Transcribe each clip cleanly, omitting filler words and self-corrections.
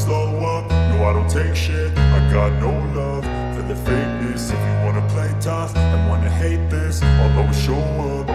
slow up, no I don't take shit. I got no love for the fakeness. If you wanna play tough and wanna hate this, I'll always show up.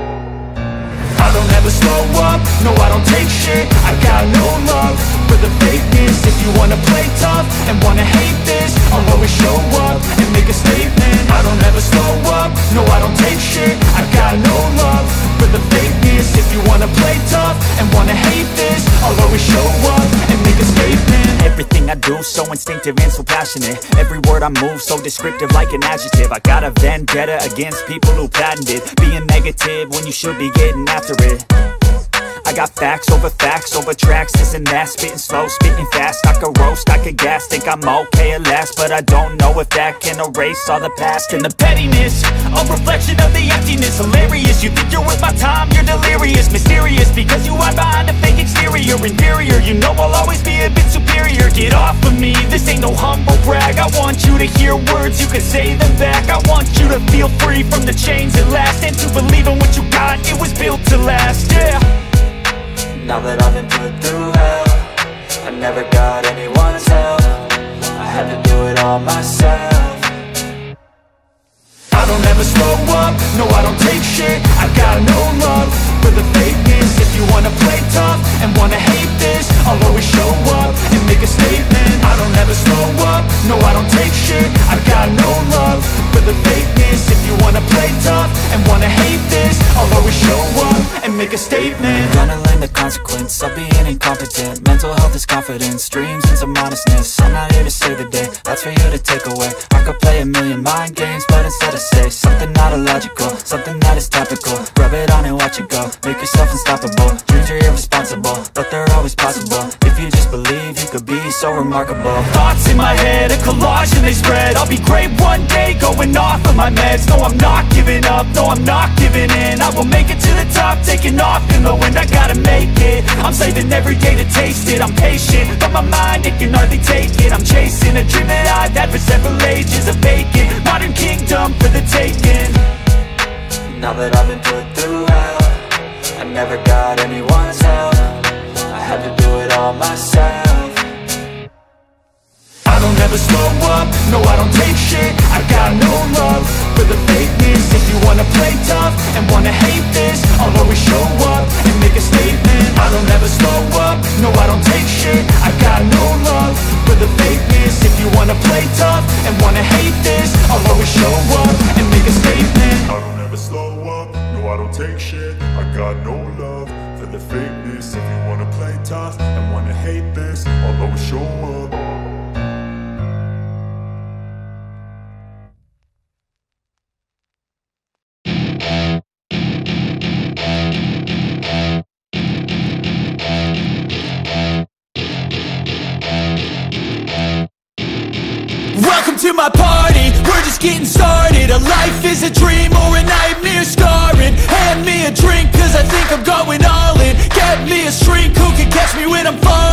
I don't ever slow up, no I don't take shit. I got no love for the fakeness. If you wanna play tough and wanna hate this, I'll always show up and make a statement. I don't ever slow up, no I don't take shit. I got no love for the fakeness. If you wanna play tough and wanna hate this, I'll always show up and make a statement. Everything I do so instinctive and so passionate. Every word I move so descriptive like an adjective. I got a vendetta against people who patented being negative when you should be getting after it. I got facts over tracks, this and that. Spitting slow, spitting fast. I could roast, I could gas. Think I'm okay at last, but I don't know if that can erase all the past. And the pettiness, a reflection of the emptiness. Hilarious, you think you're worth my time, you're delirious. Mysterious, because you hide behind a fake exterior. Inferior, you know I'll always be a bit superior. Get off of me, this ain't no humble brag. I want you to hear words, you can say them back. I want you to feel free from the chains at last, and to believe in what you got, it was built to last, yeah. Now that I've been put through hell, I never got anyone's help. I had to do it all myself. I don't ever slow up, no I don't take shit. I got no love for the fakeness. If you wanna play tough and wanna hate this, I'll always show up and make a statement. I don't ever slow up, no I don't take shit. I got no love for the fakeness. If you wanna play tough and wanna hate this, I'll always show up and make a statement. Gonna learn the consequence of being incompetent. Mental health is confidence, dreams and some honestness. I'm not here to save the day, that's for you to take away. I could play a million mind games, but instead I say something not illogical, something that is topical. Rub it on and watch it go, make yourself unstoppable. Dreams are irresponsible, but they're always possible. If you just believe, you could be so remarkable. Thoughts in my head, a collage and they spread. I'll be great one day, going off of my meds. No, I'm not giving up, no, I'm not giving in. I will make it to the top, taking off in the wind. I gotta make it, I'm saving every day to taste it. I'm patient, but my mind, it can hardly take it. I'm chasing a dream that I've had for several ages. A vacant, modern kingdom for the taking. Now that I've been put through hell, I never got anyone's help. I had to do it all myself. I don't ever slow up, no I don't take shit. I got no love for the fakeness. If you wanna play tough and wanna hate this, I'll always show up and make a statement. I don't ever slow up, no I don't take shit. I got no love for the fakeness. If you wanna play tough and wanna hate this, I'll always show up and make a statement. I don't ever slow up, no I don't take shit. I got no love for the fakeness. If you wanna play tough and wanna hate this, I'll always show up. Welcome to my party, we're just getting started. A life is a dream or a nightmare scarring. Hand me a drink cause I think I'm going all in. Get me a shrink who can catch me when I'm falling.